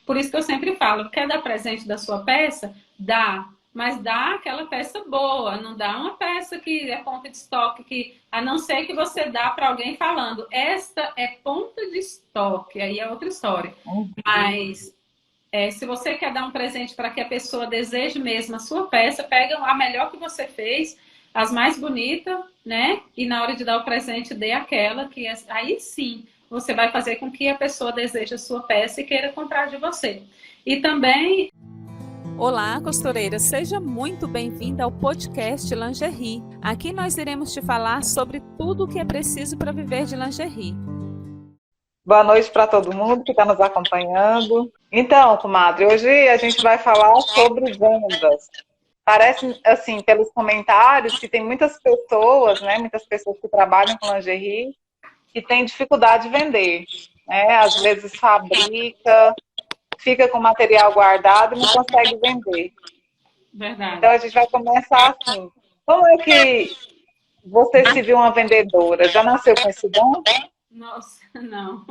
Por isso que eu sempre falo, quer dar presente da sua peça? Dá. Mas dá aquela peça boa, não dá uma peça que é ponta de estoque, que, a não ser que você dá para alguém falando, esta é ponta de estoque, aí é outra história. Mas se você quer dar um presente para que a pessoa deseje mesmo a sua peça, pega a melhor que você fez, as mais bonitas, né? E na hora de dar o presente, dê aquela que aí sim você vai fazer com que a pessoa deseje a sua peça e queira comprar de você. E também... Olá, costureira! Seja muito bem-vinda ao podcast Lingerie. Aqui nós iremos te falar sobre tudo o que é preciso para viver de lingerie. Boa noite para todo mundo que está nos acompanhando. Então, comadre, hoje a gente vai falar sobre vendas. Parece, assim, pelos comentários, que tem muitas pessoas, né, muitas pessoas que trabalham com lingerie, que têm dificuldade de vender, né? Às vezes fabrica, fica com material guardado e não consegue vender. Verdade. Então a gente vai começar assim. Como é que você se viu uma vendedora? Já nasceu com esse dom? Nossa, não.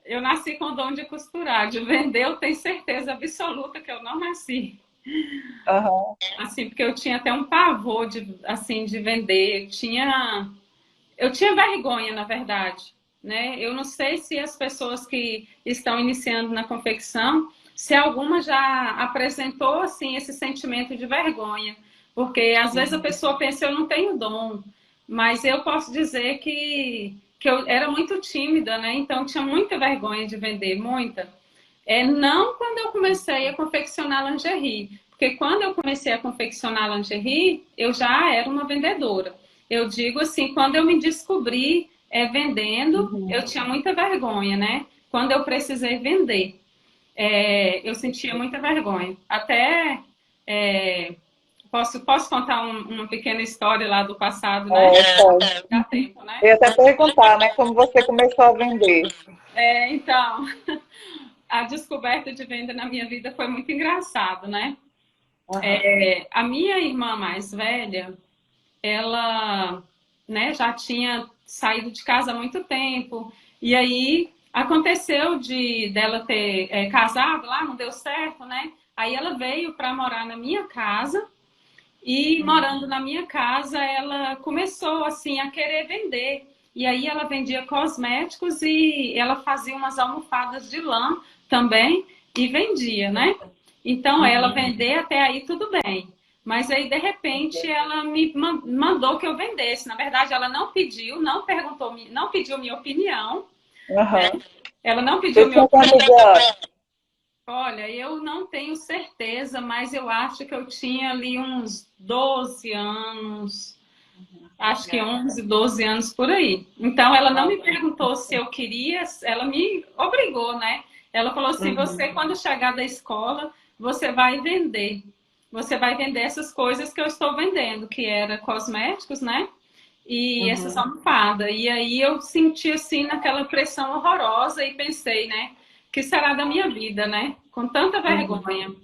Eu nasci com o dom de costurar. De vender, eu tenho certeza absoluta que eu não nasci. Uhum. Assim, porque eu tinha até um pavor de, assim, de vender. Eu tinha vergonha, na verdade, né? Eu não sei se as pessoas que estão iniciando na confecção, se alguma já apresentou, assim, esse sentimento de vergonha. Porque, às vezes, a pessoa pensa, eu não tenho dom. Mas eu posso dizer que eu era muito tímida, né? Então, eu tinha muita vergonha de vender, muita. Não quando eu comecei a confeccionar lingerie. Porque quando eu comecei a confeccionar lingerie, eu já era uma vendedora. Eu digo assim, quando eu me descobri vendendo, eu tinha muita vergonha, né? Quando eu precisei vender, eu sentia muita vergonha. Até posso contar uma pequena história lá do passado, né? Pode. Dá tempo, né? Eu ia até perguntar, né, como você começou a vender. Então, a descoberta de venda na minha vida foi muito engraçado, né? Uhum. A minha irmã mais velha, ela, né, já tinha saído de casa há muito tempo, e aí aconteceu dela ter casado lá, não deu certo, né? Aí ela veio para morar na minha casa, e morando na minha casa, ela começou assim a querer vender. E aí ela vendia cosméticos e ela fazia umas almofadas de lã também e vendia, né? Então ela vender até aí tudo bem. Mas aí de repente ela me mandou que eu vendesse. Na verdade ela não pediu, não perguntou, não pediu minha opinião. Uhum. Ela não pediu Você minha tinha quantos opinião. anos? Olha, eu não tenho certeza, mas eu acho que eu tinha ali uns 12 anos, acho que 11, 12 anos por aí. Então, ela não me perguntou se eu queria, ela me obrigou, né? Ela falou assim, você quando chegar da escola, você vai vender. Você vai vender essas coisas que eu estou vendendo, que era cosméticos, né? E essas almofadas. E aí eu senti assim naquela pressão horrorosa e pensei, né? Que será da minha vida, né? Com tanta vergonha.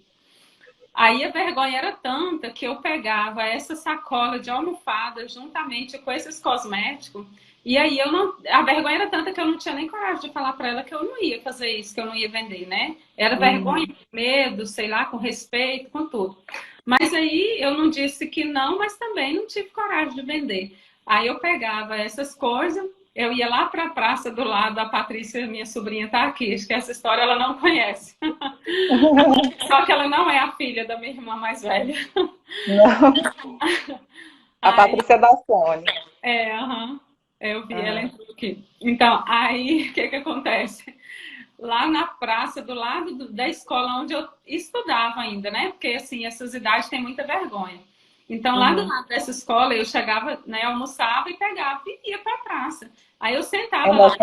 Aí a vergonha era tanta que eu pegava essa sacola de almofada juntamente com esses cosméticos. E aí eu não. A vergonha era tanta que eu não tinha nem coragem de falar para ela que eu não ia fazer isso, que eu não ia vender, né? Era vergonha, medo, sei lá, com respeito, com tudo. Mas aí eu não disse que não, mas também não tive coragem de vender. Aí eu pegava essas coisas, eu ia lá para a praça do lado, a Patrícia, minha sobrinha, está aqui, acho que essa história ela não conhece. Só que ela não é a filha da minha irmã mais velha. Não. A Aí, Patrícia da Sônia. eu vi ela entrou aqui. Então, aí, o que que acontece? Lá na praça, do lado da escola onde eu estudava ainda, né? Porque, assim, essas idades têm muita vergonha. Então, lá do lado dessa escola, eu chegava, né, almoçava e pegava e ia para a praça. Aí eu sentava lá,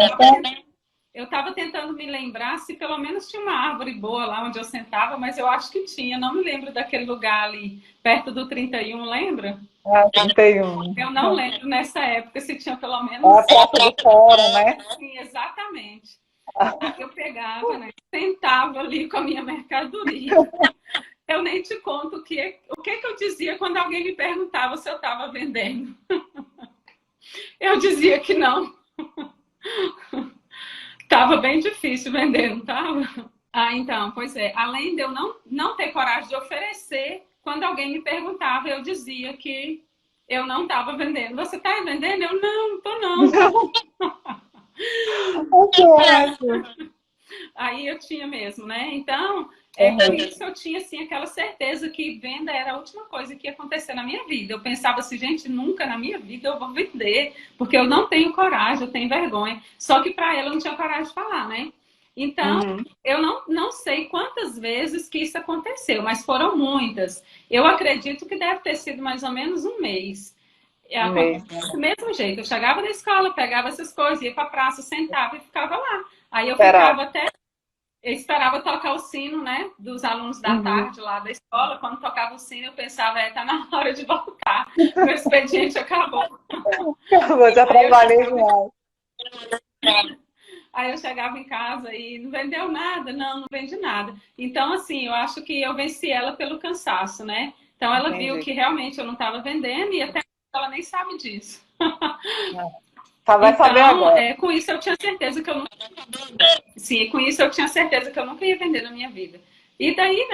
eu estava tentando me lembrar se pelo menos tinha uma árvore boa lá onde eu sentava, mas eu acho que tinha. Não me lembro daquele lugar ali, perto do 31, lembra? 31. Eu não lembro nessa época se tinha pelo É menos... a Praça do Fórum, né? Sim, exatamente. Aí eu pegava, né, sentava ali com a minha mercadoria. Eu nem te conto o que eu dizia quando alguém me perguntava se eu estava vendendo. Eu dizia que não. Tava bem difícil vender, não tava? Ah, então, pois é. Além de eu não ter coragem de oferecer, quando alguém me perguntava, eu dizia que eu não estava vendendo. Você está vendendo? Eu não estou não. Certo. Aí eu tinha mesmo, né? Então, com Uhum. isso eu tinha, assim, aquela certeza que venda era a última coisa que ia acontecer na minha vida. Eu pensava assim, gente, nunca na minha vida eu vou vender, porque eu não tenho coragem, eu tenho vergonha. Só que para ela eu não tinha coragem de falar, né? Então, Uhum. eu não sei quantas vezes que isso aconteceu, mas foram muitas. Eu acredito que deve ter sido mais ou menos um mês. Mesmo. Aconteceu do mesmo jeito. Eu chegava na escola, pegava essas coisas, ia para a praça, sentava e ficava lá. Aí eu Esperava. ficava até eu esperava tocar o sino, né, dos alunos da Uhum. tarde lá da escola. Quando tocava o sino, eu pensava, tá na hora de voltar. Meu expediente acabou. Eu já Aí eu, trabalhei demais. aí eu chegava em casa e não vendeu nada? Não vendi nada. Então, assim, eu acho que eu venci ela pelo cansaço, né? Então, ela viu Entendi. que realmente eu não estava vendendo e até ela nem sabe disso. Só vai saber Então, agora. com isso eu tinha certeza que eu não... Sim, com isso eu tinha certeza que eu nunca ia vender na minha vida. E daí,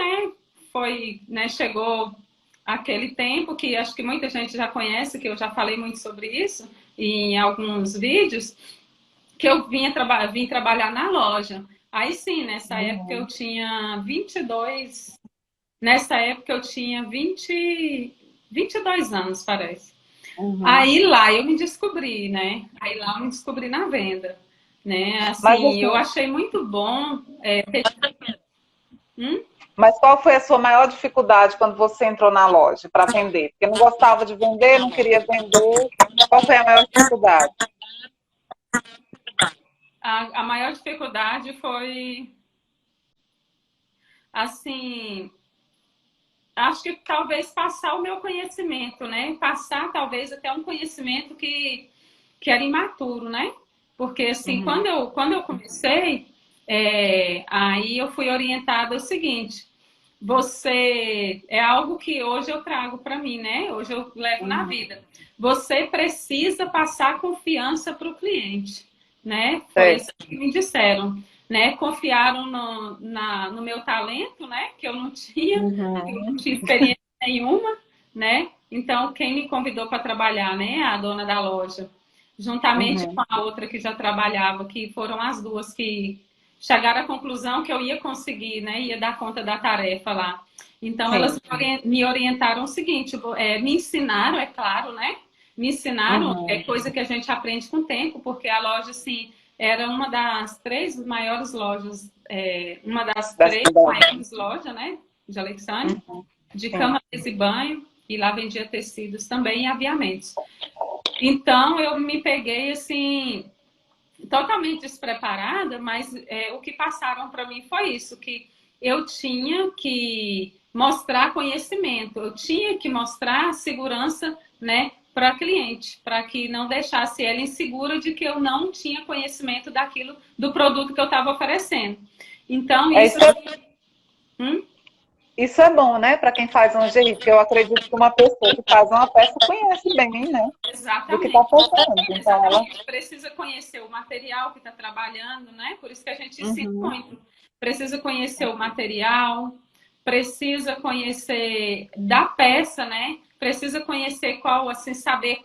né, chegou aquele tempo que acho que muita gente já conhece, que eu já falei muito sobre isso em alguns vídeos, que eu vim trabalhar na loja. Aí sim, nessa época eu Uhum. tinha 22, nessa época eu tinha 22 anos, parece. Uhum. Aí lá eu me descobri, né? Aí lá eu me descobri na venda, né? Mas Assim, eu assim, achei muito bom. Hum? mas qual foi a sua maior dificuldade quando você entrou na loja para vender? Porque não gostava de vender, não queria vender. Qual foi a maior dificuldade? A maior dificuldade foi, assim, acho que talvez passar o meu conhecimento, né? Passar talvez até um conhecimento que era imaturo, né? Porque assim, Uhum. quando eu comecei, aí eu fui orientada o seguinte: você é algo que hoje eu trago para mim, né? Hoje eu levo na Uhum. vida. Você precisa passar confiança para o cliente, né? Foi isso Certo. que me disseram, né? Confiaram no meu talento, né? Que eu não Uhum. tinha experiência nenhuma, né? Então, quem me convidou para trabalhar, né? A dona da loja, juntamente Uhum. com a outra que já trabalhava, que foram as duas que chegaram à conclusão que eu ia conseguir, né? Ia dar conta da tarefa lá. Então, Sim. elas me orientaram o seguinte, me ensinaram, é claro, né? Me ensinaram, é Uhum. coisa que a gente aprende com o tempo, porque a loja, assim, era uma das três maiores lojas, uma das Da três cidade. maiores lojas, né? De Alexandre, Uhum. de Sim. cama, mesa e banho, e lá vendia tecidos também e aviamentos. Então, eu me peguei, assim, totalmente despreparada, mas o que passaram para mim foi isso, que eu tinha que mostrar conhecimento, eu tinha que mostrar segurança, né, para a cliente, para que não deixasse ela insegura de que eu não tinha conhecimento daquilo, do produto que eu estava oferecendo. Então, É, isso... isso é, Hum? isso é bom, né, para quem faz lingerie, porque eu acredito que uma pessoa que faz uma peça conhece bem, né, do que está Exatamente. fazendo. Então, ela. Exatamente. Precisa conhecer o material que está trabalhando, né? Por isso que a gente ensina Uhum. muito. Precisa conhecer o material, precisa conhecer da peça, né? Precisa conhecer qual, assim, saber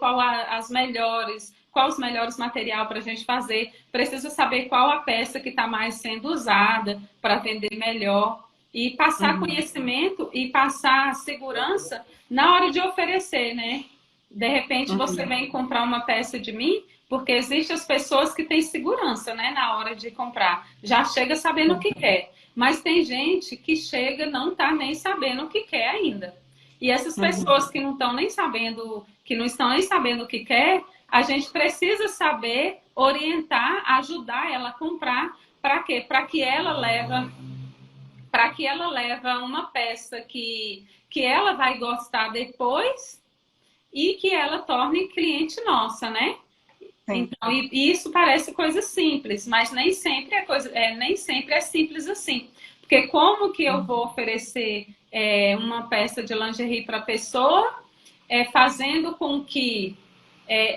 as melhores, qual os melhores material para a gente fazer. Precisa saber qual a peça que está mais sendo usada para vender melhor. E passar Uhum. conhecimento e passar segurança na hora de oferecer, né? De repente você Uhum. vem comprar uma peça de mim, porque existem as pessoas que têm segurança, né, na hora de comprar. Já chega sabendo o que quer. Mas tem gente que chega não tá nem sabendo o que quer ainda. E essas Uhum. pessoas que não estão nem sabendo, que não estão nem sabendo o que quer, a gente precisa saber orientar, ajudar ela a comprar. Para quê? Para que ela leva uma peça que ela vai gostar depois e que ela torne cliente nossa, né? Sim. Então, e isso parece coisa simples, mas nem sempre é simples assim. Porque como que eu vou oferecer uma peça de lingerie para a pessoa, fazendo com que,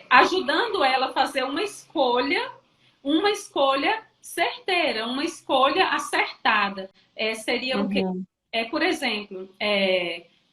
ajudando ela a fazer uma escolha certeira, uma escolha acertada. Seria o quê? Por exemplo,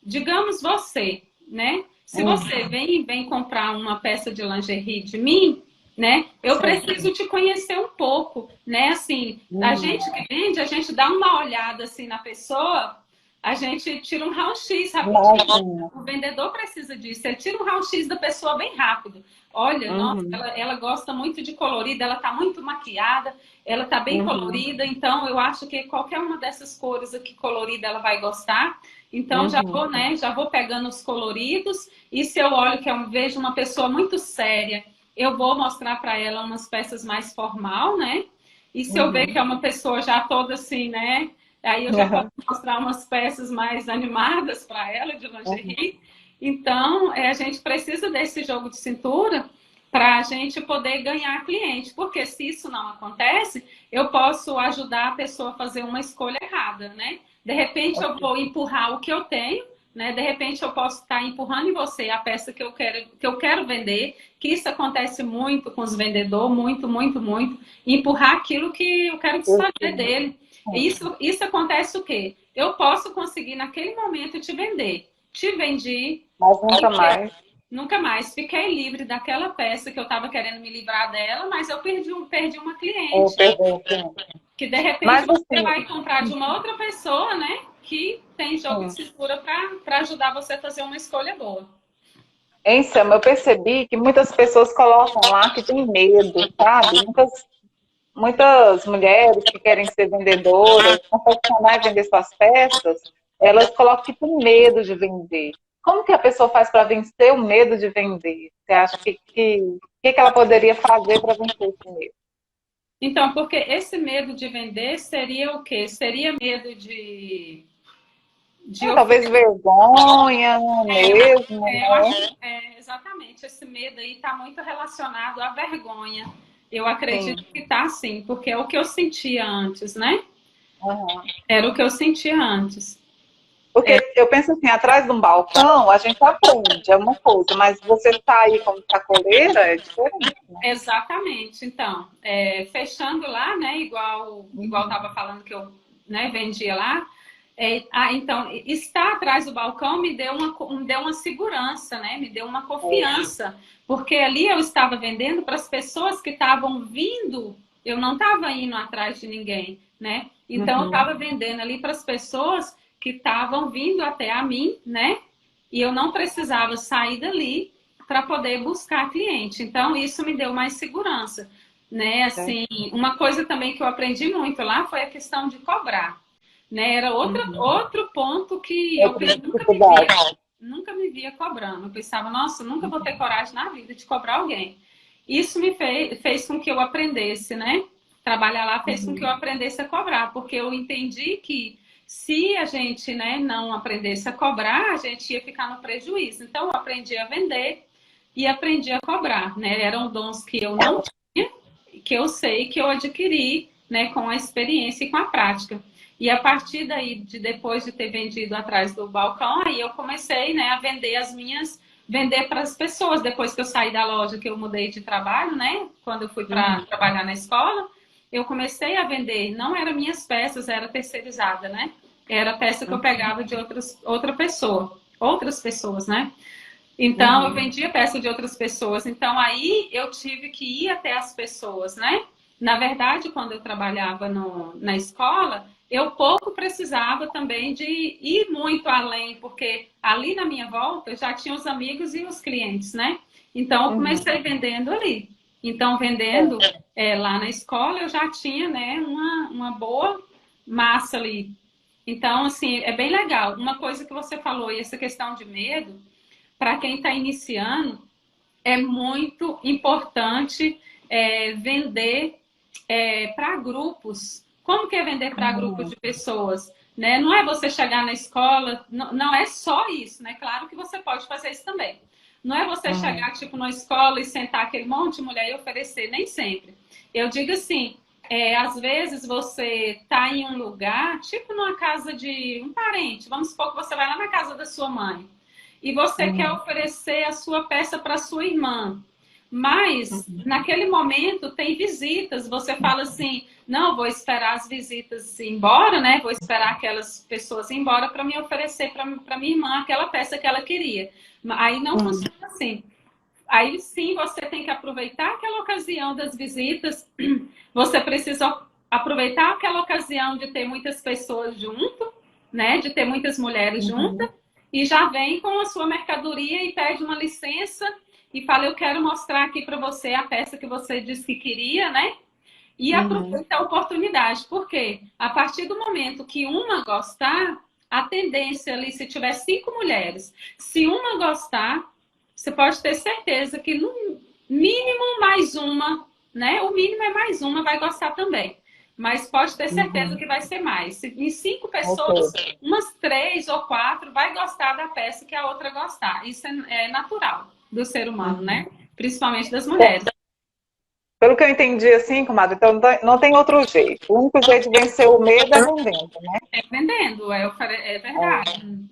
digamos você, né? Se você vem comprar uma peça de lingerie de mim, né? Eu preciso te conhecer um pouco, né? Assim, a gente que vende, a gente dá uma olhada assim na pessoa, a gente tira um raio-x rapidinho. O vendedor precisa disso, ele tira um raio-x da pessoa bem rápido. Olha, nossa, ela gosta muito de colorida, ela tá muito maquiada, ela tá bem colorida, então eu acho que qualquer uma dessas cores aqui colorida ela vai gostar. Então já vou, né? Já vou pegando os coloridos, e se eu olho que eu vejo uma pessoa muito séria, eu vou mostrar para ela umas peças mais formal, né? E se eu ver que é uma pessoa já toda assim, né? Aí eu já posso mostrar umas peças mais animadas para ela, de lingerie. Então, a gente precisa desse jogo de cintura para a gente poder ganhar cliente. Porque se isso não acontece, eu posso ajudar a pessoa a fazer uma escolha errada, né? De repente eu vou empurrar o que eu tenho, né? De repente eu posso estar empurrando em você a peça que eu quero vender, que isso acontece muito com os vendedores, muito. Empurrar aquilo que eu quero desfazer dele. Isso acontece o quê? Eu posso conseguir naquele momento te vender. Te vendi. Mas nunca mais. Nunca mais. Fiquei livre daquela peça que eu estava querendo me livrar dela, mas eu perdi uma cliente. Que de repente você vai comprar de uma outra pessoa, né? Que tem jogo de cintura para ajudar você a fazer uma escolha boa. Em Sam, eu percebi que muitas pessoas colocam lá que tem medo, sabe? Muitas mulheres que querem ser vendedoras, confeccionar e vender suas peças, elas colocam que tem medo de vender. Como que a pessoa faz para vencer o medo de vender? Você acha que ela poderia fazer para vencer esse medo? Então, porque esse medo de vender seria o quê? Seria medo de talvez vergonha mesmo. Eu acho, exatamente. Esse medo aí está muito relacionado à vergonha. Eu acredito que está sim, porque é o que eu sentia antes, né? Era o que eu sentia antes. Porque eu penso assim, atrás de um balcão a gente aprende, é uma coisa, mas você tá aí como sacoleira é diferente, né? Exatamente. Então, fechando lá, né? Igual estava falando que eu, né, vendia lá. Então, estar atrás do balcão me deu uma segurança, né? Me deu uma confiança, porque ali eu estava vendendo para as pessoas que estavam vindo, eu não estava indo atrás de ninguém, né? Então, eu estava vendendo ali para as pessoas que estavam vindo até a mim, né? E eu não precisava sair dali para poder buscar cliente. Então, isso me deu mais segurança, né? Assim, uma coisa também que eu aprendi muito lá foi a questão de cobrar. Né? Era outro ponto que eu nunca me via cobrando. Eu pensava, nossa, nunca vou ter coragem na vida de cobrar alguém. Isso me fez com que eu aprendesse, né? Trabalhar lá fez com que eu aprendesse a cobrar, porque eu entendi que se a gente, né, não aprendesse a cobrar, a gente ia ficar no prejuízo. Então, eu aprendi a vender e aprendi a cobrar, né? Eram dons que eu não tinha, que eu sei que eu adquiri, né, com a experiência e com a prática. E a partir daí, depois de ter vendido atrás do balcão, aí eu comecei, né, a vender para as pessoas. Depois que eu saí da loja, que eu mudei de trabalho, né, quando eu fui para trabalhar na escola, eu comecei a vender. Não eram minhas peças, era terceirizada, né? Era peça que eu pegava de outras pessoas, né? Então, eu vendia peça de outras pessoas. Então, aí eu tive que ir até as pessoas, né? Na verdade, quando eu trabalhava na escola, eu pouco precisava também de ir muito além, porque ali na minha volta eu já tinha os amigos e os clientes, né? Então, eu comecei vendendo ali. Então, vendendo lá na escola, eu já tinha, né, uma boa massa ali. Então, assim, é bem legal. Uma coisa que você falou, e essa questão de medo, para quem está iniciando, é muito importante vender para grupos. Como que é vender para grupos de pessoas? Né? Não é você chegar na escola, não é só isso, né? Claro que você pode fazer isso também. Não é você chegar, tipo, na escola e sentar aquele monte de mulher e oferecer, nem sempre. Eu digo assim, às vezes você tá em um lugar, tipo numa casa de um parente, vamos supor que você vai lá na casa da sua mãe, e você quer oferecer a sua peça para sua irmã. Mas, naquele momento, tem visitas. Você fala assim, não, vou esperar as visitas ir embora, né? Vou esperar aquelas pessoas ir embora para me oferecer para minha irmã aquela peça que ela queria. Aí não funciona assim. Aí sim, você tem que aproveitar aquela ocasião das visitas. Você precisa aproveitar aquela ocasião de ter muitas pessoas junto, né? De ter muitas mulheres juntas. E já vem com a sua mercadoria e pede uma licença e fala, eu quero mostrar aqui para você a peça que você disse que queria, né? E aproveita a oportunidade. Por quê? A partir do momento que uma gostar, a tendência ali, se tiver 5 mulheres, se uma gostar, você pode ter certeza que no mínimo mais uma, né? O mínimo é mais uma, vai gostar também. Mas pode ter certeza que vai ser mais. Em 5 pessoas, umas 3 ou 4 vai gostar da peça que a outra gostar. Isso é natural do ser humano, né? Principalmente das mulheres. Pelo que eu entendi, assim, comadre, então não tem outro jeito. O único jeito de vencer o medo é vendendo, né? É vendendo, é verdade.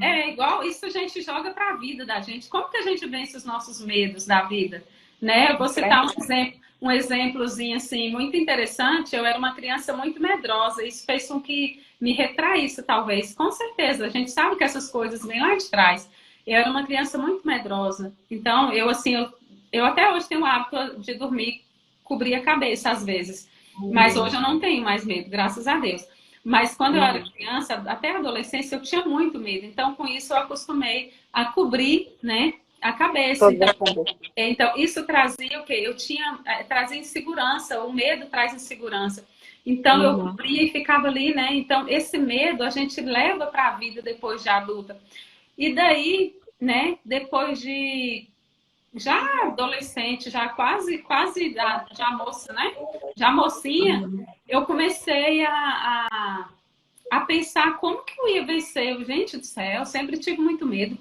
É igual, isso a gente joga para a vida da gente. Como que a gente vence os nossos medos da vida? Né? Eu vou citar um exemplozinho assim, muito interessante. Eu era uma criança muito medrosa. Isso fez com que me retraísse, talvez. Com certeza, a gente sabe que essas coisas vêm lá de trás. Eu era uma criança muito medrosa. Então, eu até hoje tenho o hábito de dormir, cobrir a cabeça às vezes. Mas hoje eu não tenho mais medo, graças a Deus. Mas quando eu era criança, até a adolescência, eu tinha muito medo. Então, com isso, eu acostumei a cobrir, né, a cabeça. Então, isso trazia o quê? Trazia insegurança. O medo traz insegurança. Então, eu cobria e ficava ali, né? Então, esse medo a gente leva para a vida depois de adulta. E daí, né, depois de já adolescente, já quase já moça, né? Já mocinha, eu comecei a pensar como que eu ia vencer. Gente do céu, eu sempre tive muito medo.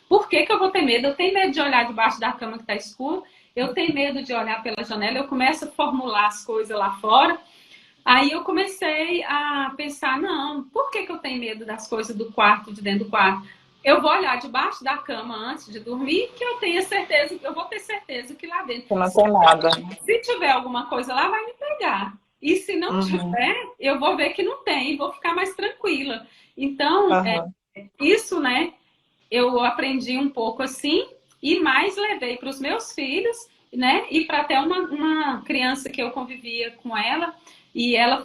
Por que eu vou ter medo? Eu tenho medo de olhar debaixo da cama que está escuro, eu tenho medo de olhar pela janela, eu começo a formular as coisas lá fora. Aí eu comecei a pensar, não, por que eu tenho medo das coisas do quarto, de dentro do quarto? Eu vou olhar debaixo da cama antes de dormir, que eu vou ter certeza que lá dentro. Não tem nada. Se tiver alguma coisa lá, vai me pegar. E se não tiver, eu vou ver que não tem, vou ficar mais tranquila. Então, isso, né, eu aprendi um pouco assim, e mais levei para os meus filhos, né, e para até uma criança que eu convivia com ela, e ela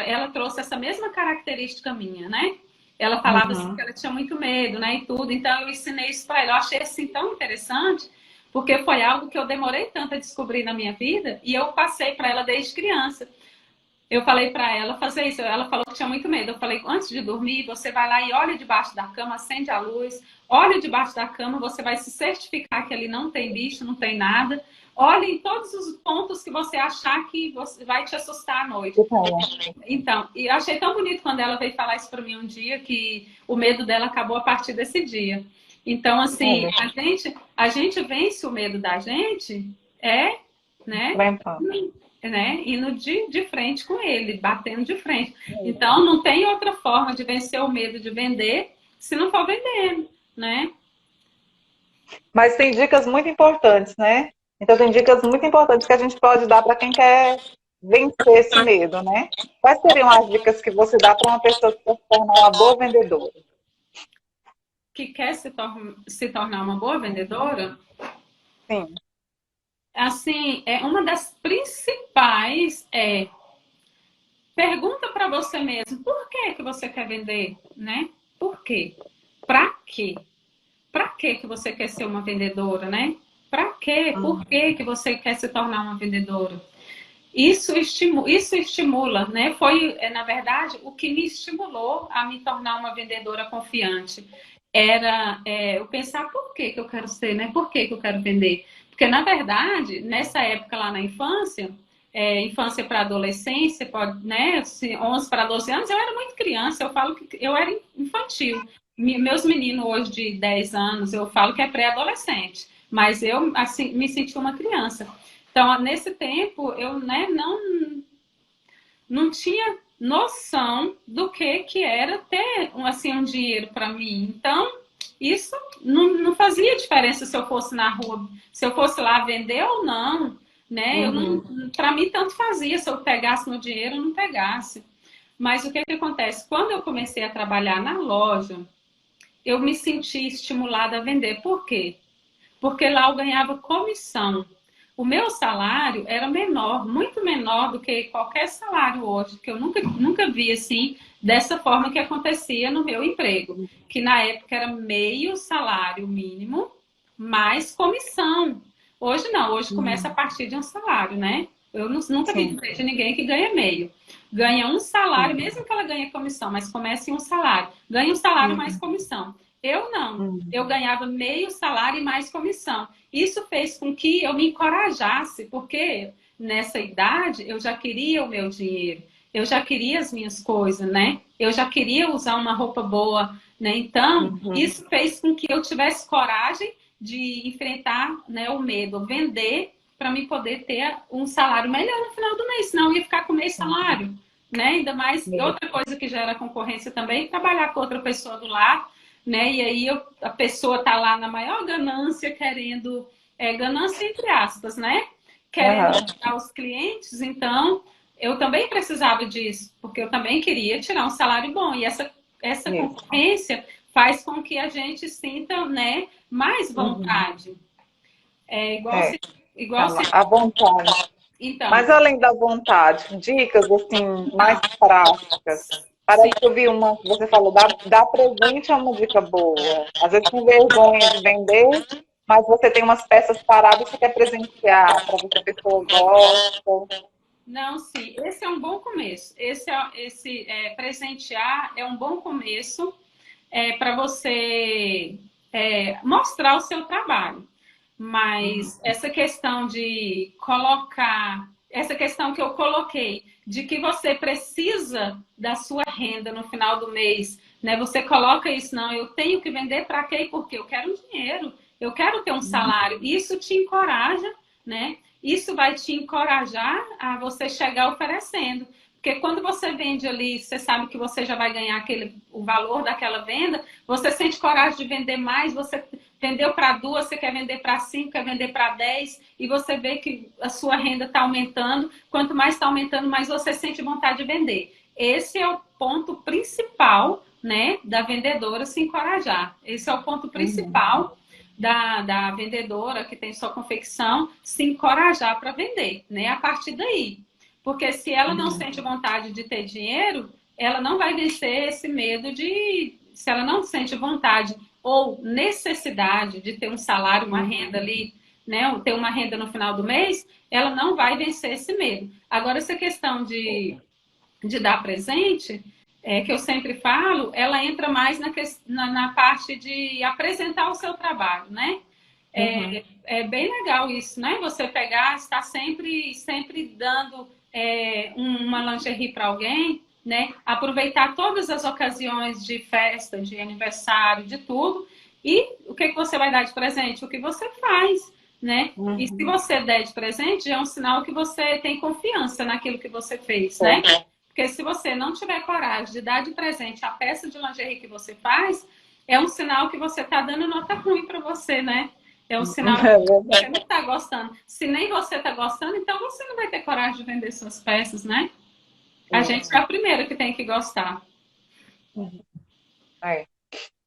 ela trouxe essa mesma característica minha, né? Ela falava assim que ela tinha muito medo, né, e tudo. Então eu ensinei isso para ela. Eu achei assim tão interessante, porque foi algo que eu demorei tanto a descobrir na minha vida e eu passei para ela desde criança. Eu falei para ela fazer isso. Ela falou que tinha muito medo. Eu falei, antes de dormir, você vai lá e olha debaixo da cama, acende a luz, olha debaixo da cama, você vai se certificar que ali não tem bicho, não tem nada. Olhe em todos os pontos que você achar que vai te assustar à noite. Então, e eu achei tão bonito quando ela veio falar isso para mim um dia, que o medo dela acabou a partir desse dia. Então, assim, a gente vence o medo da gente, né, indo de frente com ele, batendo de frente. Então, não tem outra forma de vencer o medo de vender se não for vendendo, né? Mas tem dicas muito importantes, né? Então, tem dicas muito importantes que a gente pode dar para quem quer vencer esse medo, né? Quais seriam as dicas que você dá para uma pessoa que quer se tornar uma boa vendedora? Que quer se tornar uma boa vendedora? Sim. Assim, uma das principais pergunta para você mesmo, por que você quer vender, né? Por quê? Para quê? Para que você quer ser uma vendedora, né? Para quê? Por que você quer se tornar uma vendedora? Isso estimula, né? Foi, na verdade, o que me estimulou a me tornar uma vendedora confiante. Era eu pensar por que eu quero ser, né? Por que eu quero vender? Porque, na verdade, nessa época lá na infância, infância para adolescência, né? 11 para 12 anos, eu era muito criança, eu falo que eu era infantil. Meus meninos hoje de 10 anos, eu falo que é pré-adolescente, mas eu assim, me senti uma criança. Então, nesse tempo, eu, né, não tinha noção do que era ter assim, um dinheiro para mim. Então, Isso não fazia diferença se eu fosse na rua, se eu fosse lá vender ou não, né? Para mim, tanto fazia se eu pegasse no dinheiro ou não pegasse. Mas o que acontece? Quando eu comecei a trabalhar na loja, eu me senti estimulada a vender. Por quê? Porque lá eu ganhava comissão. O meu salário era menor, muito menor do que qualquer salário hoje, que eu nunca vi assim, dessa forma que acontecia no meu emprego, que na época era meio salário mínimo, mais comissão. Hoje não, hoje começa a partir de um salário, né? Eu nunca vi dizer de ninguém que ganha meio. Ganha um salário, mesmo que ela ganhe comissão, mas começa em um salário. Ganha um salário mais comissão. Eu não. Eu ganhava meio salário e mais comissão. Isso fez com que eu me encorajasse, porque nessa idade eu já queria o meu dinheiro, eu já queria as minhas coisas, né? Eu já queria usar uma roupa boa, né? Então, isso fez com que eu tivesse coragem de enfrentar, né, o medo, vender para me poder ter um salário melhor no final do mês, senão eu ia ficar com meio salário, né? Ainda mais, outra coisa que gera concorrência também, trabalhar com outra pessoa do lado, né? E aí a pessoa tá lá na maior ganância, querendo, ganância entre aspas, né? Querendo ajudar os clientes, então eu também precisava disso, porque eu também queria tirar um salário bom. E essa concorrência faz com que a gente sinta, né, mais vontade. Igual a vontade. Então, mas além da vontade, dicas assim, mais práticas. Parece que eu vi uma que você falou, dar presente é uma dica boa. Às vezes com vergonha de vender, mas você tem umas peças paradas que você quer presentear, para ver se a pessoa gosta. Não, sim, esse é um bom começo. Presentear é um bom começo para você mostrar o seu trabalho. Mas essa questão de colocar, essa questão que eu coloquei, de que você precisa da sua renda no final do mês, né? Você coloca isso, não, eu tenho que vender para quê? Porque eu quero dinheiro, eu quero ter um salário. Isso te encoraja, né? Isso vai te encorajar a você chegar oferecendo. Porque quando você vende ali, você sabe que você já vai ganhar o valor daquela venda, você sente coragem de vender mais, você vendeu para 2, você quer vender para 5, quer vender para 10, e você vê que a sua renda está aumentando. Quanto mais está aumentando, mais você sente vontade de vender. Esse é o ponto principal, né, da vendedora se encorajar. Esse é o ponto principal da vendedora que tem sua confecção se encorajar para vender, né? A partir daí. Porque se ela não sente vontade de ter dinheiro, ela não vai vencer esse medo de... Se ela não sente vontade ou necessidade de ter um salário, uma renda ali, né? Ter uma renda no final do mês, ela não vai vencer esse medo. Agora, essa questão de dar presente, que eu sempre falo, ela entra mais na parte de apresentar o seu trabalho, né? É bem legal isso, né? Você pegar, estar sempre dando uma lingerie para alguém, né? Aproveitar todas as ocasiões de festa, de aniversário, de tudo. E o que você vai dar de presente? O que você faz, né? E se você der de presente, é um sinal que você tem confiança naquilo que você fez, né? Porque se você não tiver coragem de dar de presente a peça de lingerie que você faz, é um sinal que você está dando nota ruim para você, né? É um sinal que você não está gostando. Se nem você está gostando, então você não vai ter coragem de vender suas peças, né? A gente é a primeira que tem que gostar.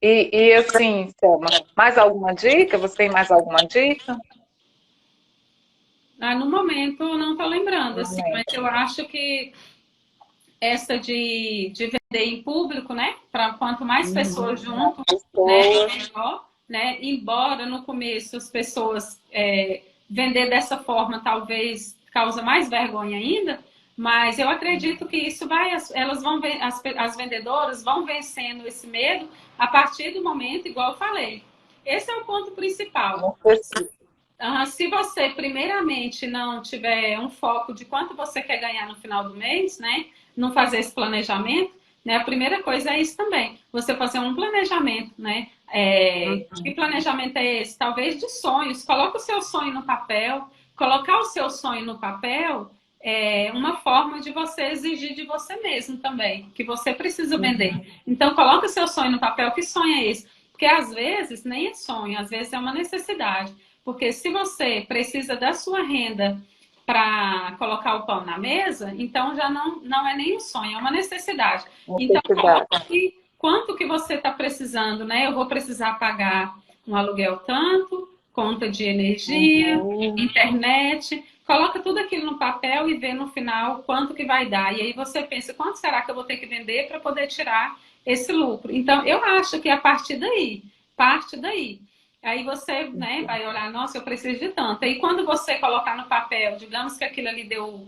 E assim, Selma, mais alguma dica? Você tem mais alguma dica? No momento eu não estou lembrando, assim, mas eu acho que essa de vender em público, né? Para quanto mais pessoas junto, né? Melhor. Né? Embora no começo as pessoas vender dessa forma talvez causa mais vergonha ainda, mas eu acredito que isso as vendedoras vão vencendo esse medo a partir do momento, igual eu falei. Esse é o ponto principal. Se você primeiramente não tiver um foco de quanto você quer ganhar no final do mês, né? Não fazer esse planejamento, né? A primeira coisa é isso também, você fazer um planejamento, né? Que planejamento é esse? Talvez de sonhos. Coloca o seu sonho no papel. Colocar o seu sonho no papel é uma forma de você exigir de você mesmo também, que você precisa vender. Então, coloca o seu sonho no papel. Que sonho é esse? Porque às vezes nem é sonho, às vezes é uma necessidade. Porque se você precisa da sua renda para colocar o pão na mesa, então já não é nem um sonho, é uma necessidade. Então, coloca aqui quanto que você está precisando, né? Eu vou precisar pagar um aluguel tanto, conta de energia, internet. Coloca tudo aquilo no papel e vê no final quanto que vai dar. E aí você pensa, quanto será que eu vou ter que vender para poder tirar esse lucro? Então, eu acho que a partir daí, parte daí. Aí você, né, vai olhar, nossa, eu preciso de tanto. Aí quando você colocar no papel, digamos que aquilo ali deu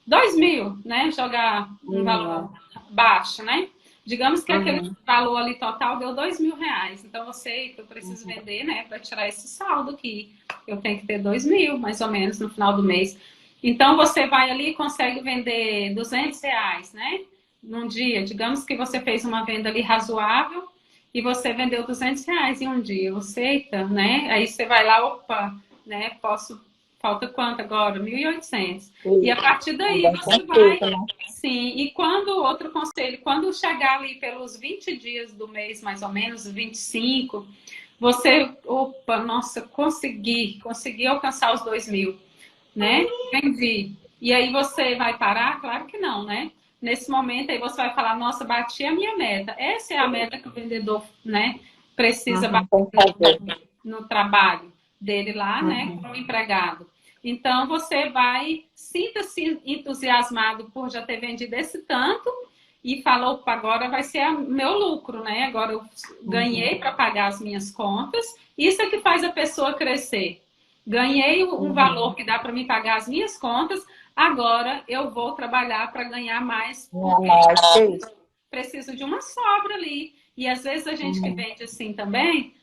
2.000, né? Jogar um valor baixo, né? Digamos que aquele valor ali total deu R$2.000. Então, você, eu preciso vender, né? Para tirar esse saldo aqui. Eu tenho que ter 2.000, mais ou menos, no final do mês. Então, você vai ali e consegue vender R$200, né? Num dia. Digamos que você fez uma venda ali razoável e você vendeu R$200 em um dia. Você, eita, né? Aí você vai lá, opa, né? Falta quanto agora? 1.800. E a partir daí você vai... Sim, e outro conselho, quando chegar ali pelos 20 dias do mês, mais ou menos, 25, você, opa, nossa, consegui alcançar os 2.000, né? Vendi. E aí você vai parar? Claro que não, né? Nesse momento aí você vai falar, nossa, bati a minha meta. Essa é a meta que o vendedor, né, precisa bater no trabalho dele lá, né, como empregado. Então, você sinta-se entusiasmado por já ter vendido esse tanto e fala, opa, agora vai ser meu lucro, né? Agora eu ganhei para pagar as minhas contas. Isso é que faz a pessoa crescer. Ganhei um valor que dá para me pagar as minhas contas, agora eu vou trabalhar para ganhar mais. Porque preciso de uma sobra ali. E às vezes a gente que vende assim também,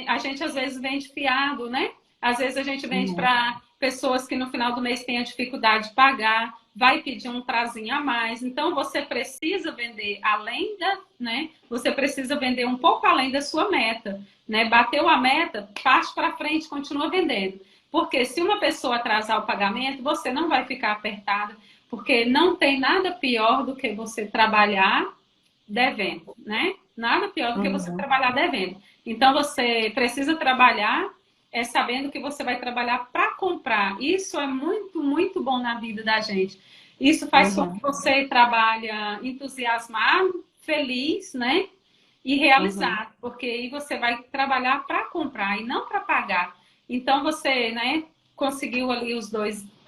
a gente às vezes vende fiado, né? Às vezes a gente vende para pessoas que no final do mês têm a dificuldade de pagar, vai pedir um prazinho a mais. Então, você precisa vender além né? Você precisa vender um pouco além da sua meta, né? Bateu a meta, parte para frente, continua vendendo. Porque se uma pessoa atrasar o pagamento, você não vai ficar apertada, porque não tem nada pior do que você trabalhar devendo, né? Nada pior do que você trabalhar devendo. Então, você precisa trabalhar sabendo que você vai trabalhar para comprar. Isso é muito, muito bom na vida da gente. Isso faz com que você trabalhe entusiasmado, feliz, né? E realizado. Porque aí você vai trabalhar para comprar e não para pagar. Então, você, né, conseguiu ali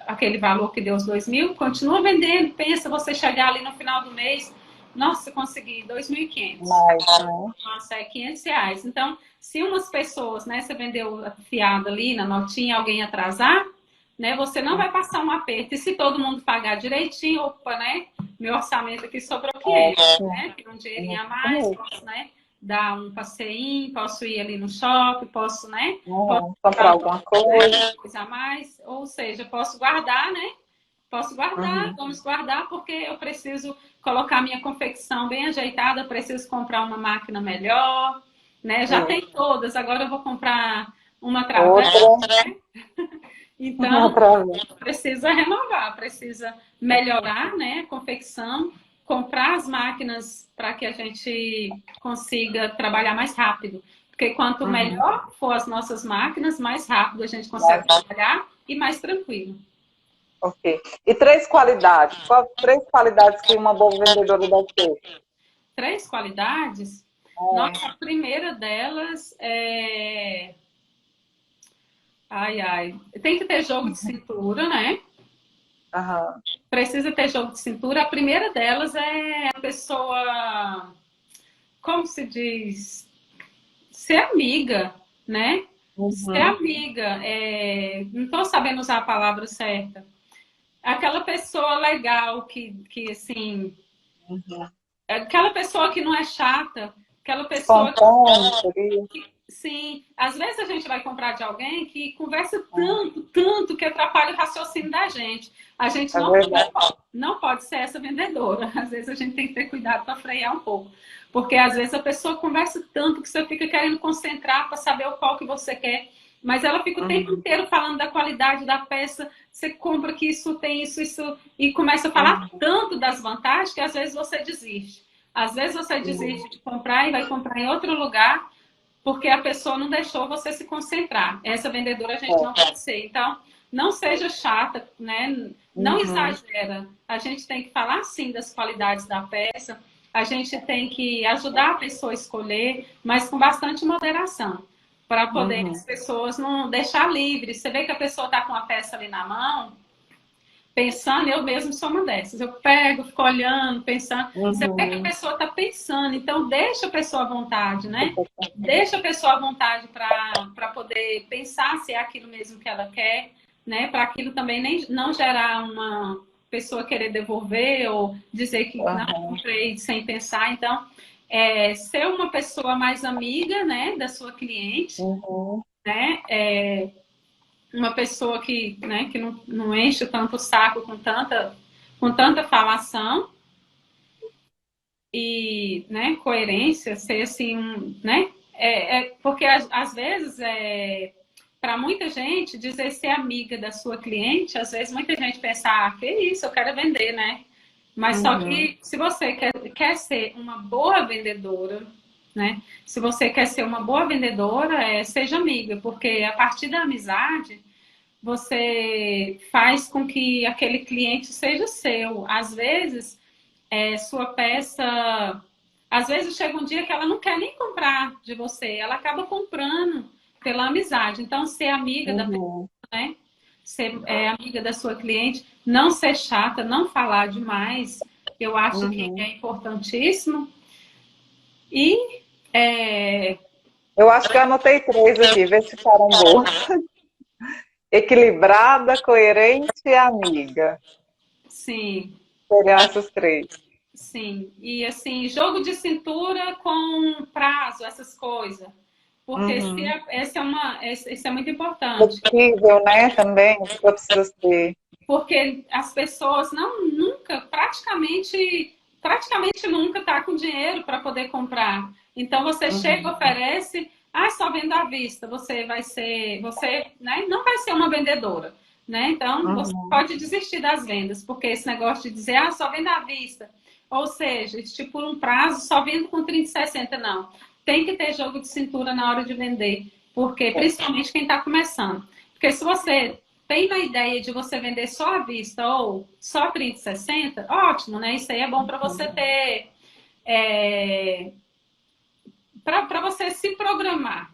aquele valor que deu os 2.000, continua vendendo, pensa você chegar ali no final do mês, nossa, consegui 2.500. Nossa, é R$500. Então, se umas pessoas, né, você vendeu fiado ali na notinha, alguém atrasar, né, você não vai passar um aperto. E se todo mundo pagar direitinho, opa, né, meu orçamento aqui sobrou 500, né, tem um dinheirinho a mais, posso, né, dar um passeinho, posso ir ali no shopping, posso, né, posso comprar alguma coisa a mais, ou seja, posso guardar, né, vamos guardar, porque eu preciso colocar minha confecção bem ajeitada, preciso comprar uma máquina melhor, né? Já tem todas, agora eu vou comprar uma travessa, né? Então, precisa renovar, precisa melhorar, né, a confecção, comprar as máquinas para que a gente consiga trabalhar mais rápido. Porque quanto melhor for as nossas máquinas, mais rápido a gente consegue trabalhar e mais tranquilo. Ok. E 3 qualidades? Quais 3 qualidades que uma boa vendedora deve ter? 3 qualidades? Nossa, a primeira delas é... Tem que ter jogo de cintura, né? Precisa ter jogo de cintura. A primeira delas é a pessoa... Como se diz? Ser amiga, né? Ser amiga. Não estou sabendo usar a palavra certa. Aquela pessoa legal que assim... Aquela pessoa que não é chata, aquela pessoa sim, às vezes a gente vai comprar de alguém que conversa tanto que atrapalha o raciocínio da gente. A gente não pode ser essa vendedora. Às vezes a gente tem que ter cuidado para frear um pouco. Porque às vezes a pessoa conversa tanto que você fica querendo concentrar para saber o qual que você quer. Mas ela fica o tempo inteiro falando da qualidade da peça. Você compra que isso tem isso, e começa a falar tanto das vantagens que às vezes você desiste. Às vezes você desiste de comprar e vai comprar em outro lugar porque a pessoa não deixou você se concentrar. Essa vendedora a gente não pode ser. Então, não seja chata, né? Não exagera. A gente tem que falar, sim, das qualidades da peça. A gente tem que ajudar a pessoa a escolher, mas com bastante moderação, para poder as pessoas não deixar livre. Você vê que a pessoa está com a peça ali na mão, pensando, eu mesmo sou uma dessas. Eu pego, fico olhando, pensando. Você vê que a pessoa está pensando, então deixa a pessoa à vontade, né? Deixa a pessoa à vontade para poder pensar se é aquilo mesmo que ela quer, né? Para aquilo também não gerar uma pessoa querer devolver ou dizer que não comprei sem pensar. Então, ser uma pessoa mais amiga, né, da sua cliente, né? Uma pessoa que, né, que não enche tanto o saco com tanta falação e, né, coerência, ser assim, né? Porque às vezes, para muita gente, dizer ser amiga da sua cliente, às vezes muita gente pensa, que isso, eu quero vender, né? Mas só que se você quer ser uma boa vendedora, né? Se você quer ser uma boa vendedora, seja amiga, porque a partir da amizade você faz com que aquele cliente seja seu. Às vezes, sua peça... Às vezes chega um dia que ela não quer nem comprar de você, ela acaba comprando pela amizade. Então, ser amiga da pessoa, né? Ser amiga da sua cliente, não ser chata, não falar demais, eu acho que é importantíssimo. E... Eu acho que eu anotei 3 aqui, vê se ficaram boas. Equilibrada, coerente e amiga. Sim. Seriam essas 3. Sim. E assim, jogo de cintura com prazo, essas coisas. Porque esse é muito importante. Flexível, né? Também, a pessoa precisa ser. Porque as pessoas praticamente nunca tá com dinheiro para poder comprar. Então você chega, oferece, só vendo à vista. Você, né, não vai ser uma vendedora, né? Então você pode desistir das vendas, porque esse negócio de dizer, só vendo à vista, ou seja, estipula um prazo, só vendo com 30 e 60, não. Tem que ter jogo de cintura na hora de vender, porque principalmente quem está começando. Porque se você tem a ideia de você vender só à vista ou só 30, 60, ótimo, né? Isso aí é bom para você ter... para você se programar.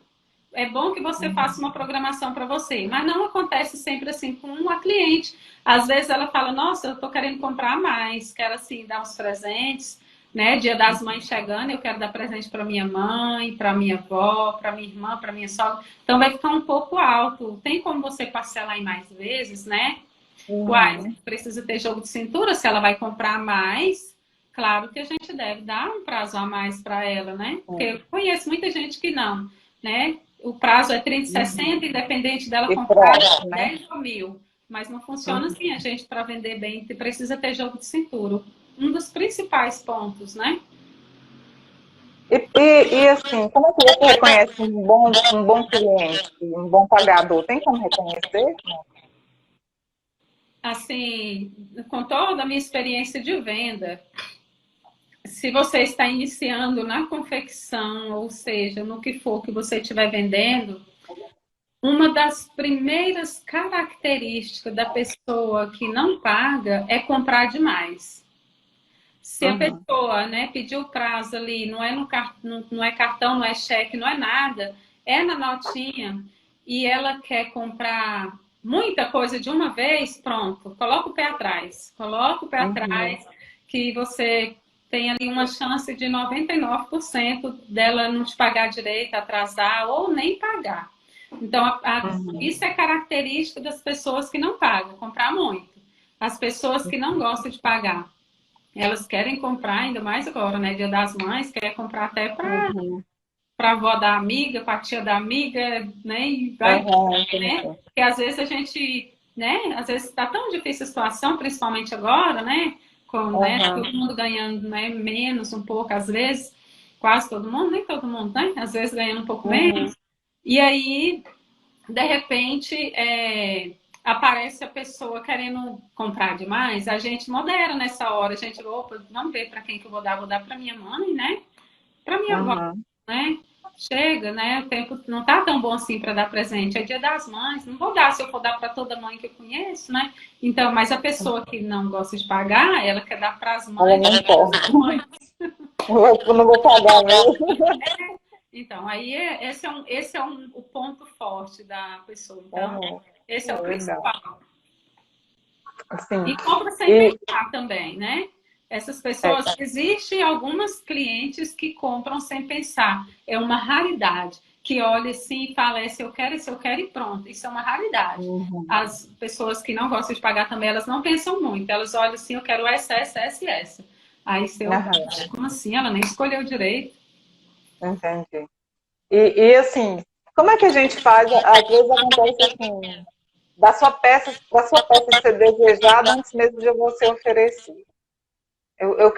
É bom que você faça uma programação para você, mas não acontece sempre assim com uma cliente. Às vezes ela fala, nossa, eu estou querendo comprar mais, quero assim dar uns presentes, né? Dia das Mães chegando, eu quero dar presente para minha mãe, para minha avó, para minha irmã, para minha sogra. Então vai ficar um pouco alto. Tem como você parcelar em mais vezes, né? Uai, precisa ter jogo de cintura, se ela vai comprar mais, claro que a gente deve dar um prazo a mais para ela, né? Porque eu conheço muita gente que não, né? O prazo é 30, 60, independente dela comprar 10 ou 1.000. Mas não funciona assim, a gente, para vender bem, precisa ter jogo de cintura. Um dos principais pontos, né? E assim, como é que você reconhece um bom cliente, um bom pagador? Tem como reconhecer? Assim, com toda a minha experiência de venda, se você está iniciando na confecção, ou seja, no que for que você estiver vendendo, uma das primeiras características da pessoa que não paga é comprar demais. Se a pessoa, né, pediu o prazo ali, não é cartão, não é cheque, não é nada, é na notinha, e ela quer comprar muita coisa de uma vez, pronto, coloca o pé atrás. Coloca o pé atrás, que você tem ali uma chance de 99% dela não te pagar direito, atrasar ou nem pagar. Então, isso é característica das pessoas que não pagam, comprar muito. As pessoas que não gostam de pagar, elas querem comprar, ainda mais agora, né? Dia das Mães, quer comprar até para a avó da amiga, para a tia da amiga, né? E vai, né? Porque às vezes a gente, né? Às vezes está tão difícil a situação, principalmente agora, né? Com, né? Todo mundo ganhando, né? Menos um pouco, às vezes, quase todo mundo, nem todo mundo, né? Às vezes ganhando um pouco menos. E aí, de repente, aparece a pessoa querendo comprar demais, a gente modera nessa hora. A gente, opa, vamos ver para quem que eu vou dar para minha mãe, né? Para minha avó, Uhum. né? Chega, né? O tempo não tá tão bom assim para dar presente. É Dia das Mães, não vou dar se eu for dar para toda mãe que eu conheço, né? Então, mas a pessoa que não gosta de pagar, ela quer dar para as Ela mães, não pode. mães. Eu não vou pagar mesmo. Então, aí esse é o ponto forte da pessoa. Então, Uhum. esse é o É verdade. principal. Assim, E compra sem e, pensar também, né? Essas é, pessoas, existem algumas clientes que compram sem pensar. É uma raridade. Que olha assim e fala, esse eu quero e pronto. Isso é uma raridade. uhum. As pessoas que não gostam de pagar também, elas não pensam muito. Elas olham assim, eu quero essa. Aí se eu, Aham, como assim? Ela nem escolheu direito. entendi. E assim, como é que a gente faz? Às vezes acontece assim, da sua peça de ser desejada antes mesmo de você oferecer. Eu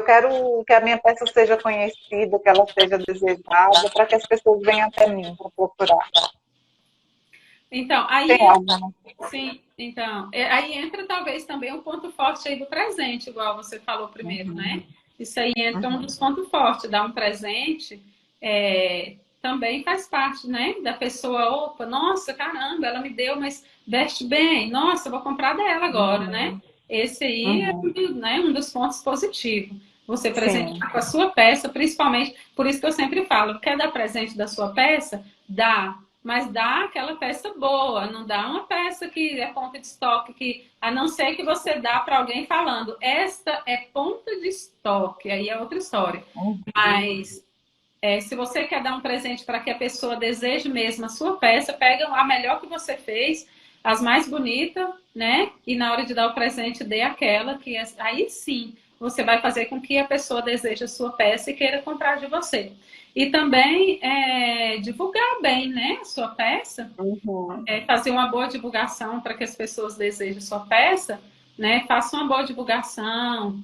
quero que a minha peça seja conhecida, que ela seja desejada, para que as pessoas venham até mim para procurar. Então, Tem aí alguma? sim, então, aí entra talvez também um ponto forte aí do presente, igual você falou primeiro, né? Uhum, Isso aí entra um uhum, dos pontos fortes, dar um presente também faz parte, né? Da pessoa, opa, nossa, caramba, ela me deu, mas veste bem, nossa, eu vou comprar dela agora, né? uhum, Esse aí é uhum. né, um dos pontos positivos. Você Sim. presentear com a sua peça, principalmente, por isso que eu sempre falo, quer dar presente da sua peça? Dá, mas dá aquela peça boa, não dá uma peça que é ponta de estoque, que a não ser que você dá para alguém falando, esta é ponta de estoque, aí é outra história. Uhum, Mas se você quer dar um presente para que a pessoa deseje mesmo a sua peça, pega a melhor que você fez, as mais bonitas, né? E na hora de dar o presente, dê aquela que aí sim você vai fazer com que a pessoa deseje a sua peça e queira comprar de você. E também divulgar bem, né, a sua peça, uhum, fazer uma boa divulgação para que as pessoas desejem a sua peça, né? Faça uma boa divulgação,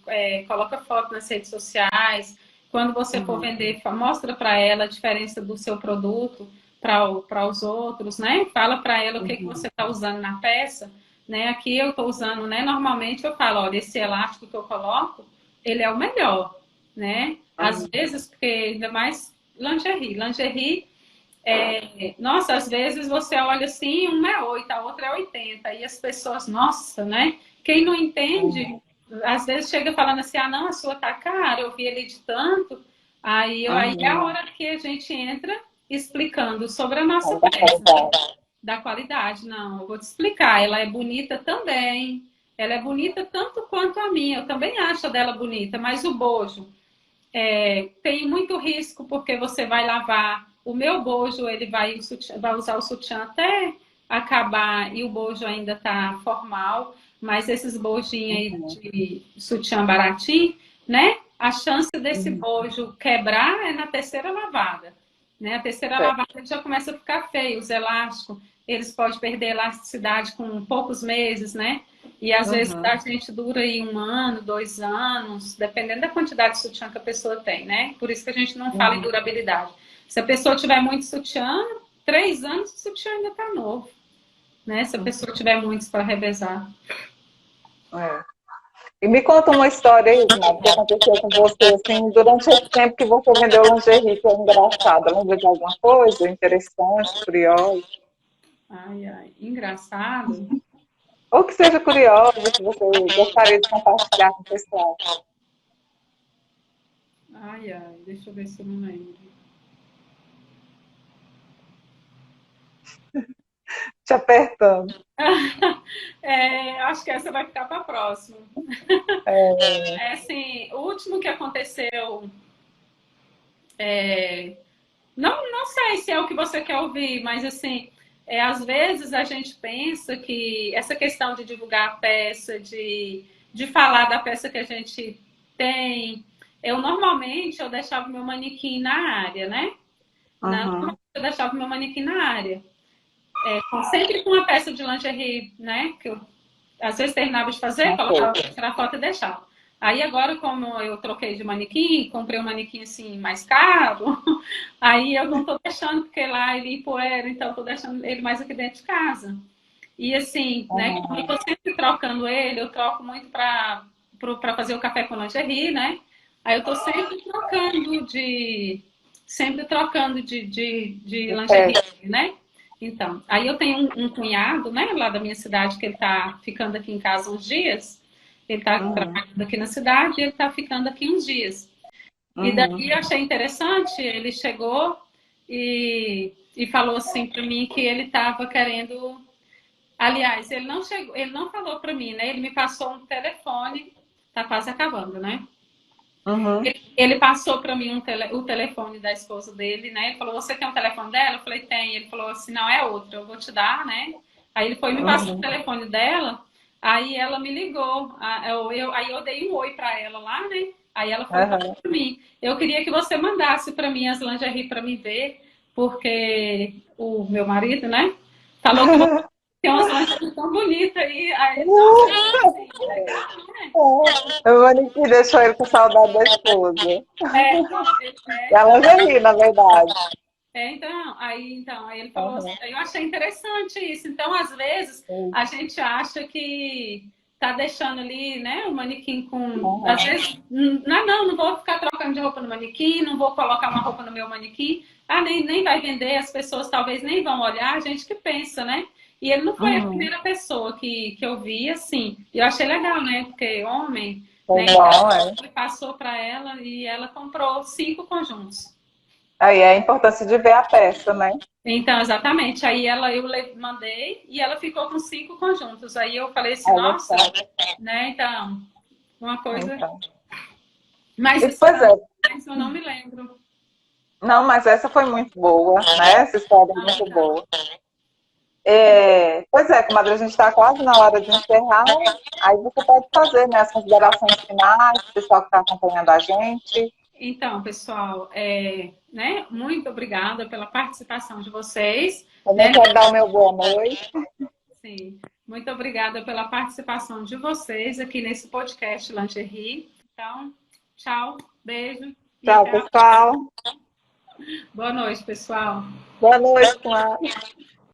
coloca foto nas redes sociais. Quando você for uhum, vender, mostra para ela a diferença do seu produto para os outros, né? Fala para ela o que, que uhum, você está usando na peça, né? Aqui eu estou usando, né? Normalmente eu falo, olha, esse elástico que eu coloco, ele é o melhor, né? Às uhum. vezes, porque ainda mais lingerie nossa, às vezes você olha assim, uma é 8, a outra é 80, e as pessoas, nossa, né? Quem não entende, às vezes chega falando assim, ah, não, a sua tá cara, eu vi ele de tanto. Aí é a Uhum. hora que a gente entra explicando sobre a nossa Aí da peça, qualidade. da qualidade. Não, eu vou te explicar, ela é bonita também, ela é bonita tanto quanto a minha, eu também acho dela bonita, mas o bojo, tem muito risco porque você vai lavar. O meu bojo, ele vai usar o sutiã até acabar e o bojo ainda tá formal, mas esses bojinhos aí Uhum, de sutiã baratinho, né? A chance desse uhum. bojo quebrar é na terceira lavada, né? A terceira Certo. lavada já começa a ficar feio, os elásticos, eles podem perder elasticidade com poucos meses, né? E às vezes Uhum, a gente dura aí 1 ano, 2 anos, dependendo da quantidade de sutiã que a pessoa tem, né? Por isso que a gente não fala em uhum. durabilidade. Se a pessoa tiver muito sutiã, 3 anos o sutiã ainda tá novo, né? Se a pessoa tiver muitos para revezar. É. E me conta uma história aí, Ismael, que aconteceu com você, assim, durante esse tempo que você vendeu lingerie, que é engraçado. Lembra de alguma coisa interessante, curiosa? Ai, ai, engraçado. Ou que seja curiosa, que você gostaria de compartilhar com o pessoal. Ai, ai, deixa eu ver se eu não lembro. Te apertando. Acho que essa vai ficar para a próxima. É, Assim, o último que aconteceu, é, não sei se é o que você quer ouvir, mas assim, às vezes a gente pensa que essa questão de divulgar a peça, de falar da peça que a gente tem, eu deixava meu manequim na área, né? uhum, Eu deixava meu manequim na área. Sempre com uma peça de lingerie, né? Que eu às vezes terminava de fazer, colocava ok. para tirar foto e deixava. Aí agora, como eu troquei de manequim, comprei um manequim assim mais caro, aí eu não tô deixando, porque lá ele empoeira, então eu tô deixando ele mais aqui dentro de casa. E assim, né, como eu tô sempre trocando ele, eu troco muito para fazer o café com lingerie, né? Aí eu tô sempre trocando de É. lingerie, né? Então, aí eu tenho um cunhado, né, lá da minha cidade, que ele tá ficando aqui em casa uns dias. Ele tá trabalhando aqui na cidade e ele tá ficando aqui uns dias. E daí eu achei interessante, ele chegou e falou assim para mim que ele estava querendo. Aliás, ele não chegou, ele não falou para mim, né? Ele me passou um telefone, tá quase acabando, né? Uhum. Ele passou para mim o telefone da esposa dele, né? Ele falou: Você tem o telefone dela? Eu falei: Tem. Ele falou assim: Não, é outro, eu vou te dar, né? Aí ele foi e me passou o telefone dela. Aí ela me ligou. Aí eu dei um oi para ela lá, né? Aí ela falou para mim: Eu queria que você mandasse para mim as lingerie para me ver, porque o meu marido, né? Falou que você tem umas lingerie tão bonitas aí. Aí, nossa, assim, legal, né? O manequim deixou ele com saudade da esposa. E a lingerie, na verdade. Aí ele falou assim, eu achei interessante isso. Então, às vezes, a gente acha que tá deixando ali, né, o manequim com. Às vezes, não vou ficar trocando de roupa no manequim, não vou colocar uma roupa no meu manequim. Nem vai vender, as pessoas talvez nem vão olhar, a gente que pensa, né? E ele não foi a primeira pessoa que eu vi assim. E eu achei legal, né? Porque homem, né? Ele passou para ela e ela comprou 5 conjuntos. Aí é a importância de ver a peça, né? Então, exatamente. Aí eu mandei e ela ficou com 5 conjuntos. Aí eu falei assim, nossa, né? Então, uma coisa. Mas pois é. Eu não me lembro. Não, mas essa foi muito boa, né? Essa história é muito boa. Pois é, comadre, a gente está quase na hora de encerrar. Aí você pode fazer, né, as considerações finais, o pessoal que está acompanhando a gente. Então, pessoal, né, muito obrigada pela participação de vocês. Também quero dar o meu boa noite. Sim, muito obrigada pela participação de vocês aqui nesse podcast Lingerie. Então, tchau, beijo. Tchau, pessoal. Boa noite, pessoal. Boa noite, Clara.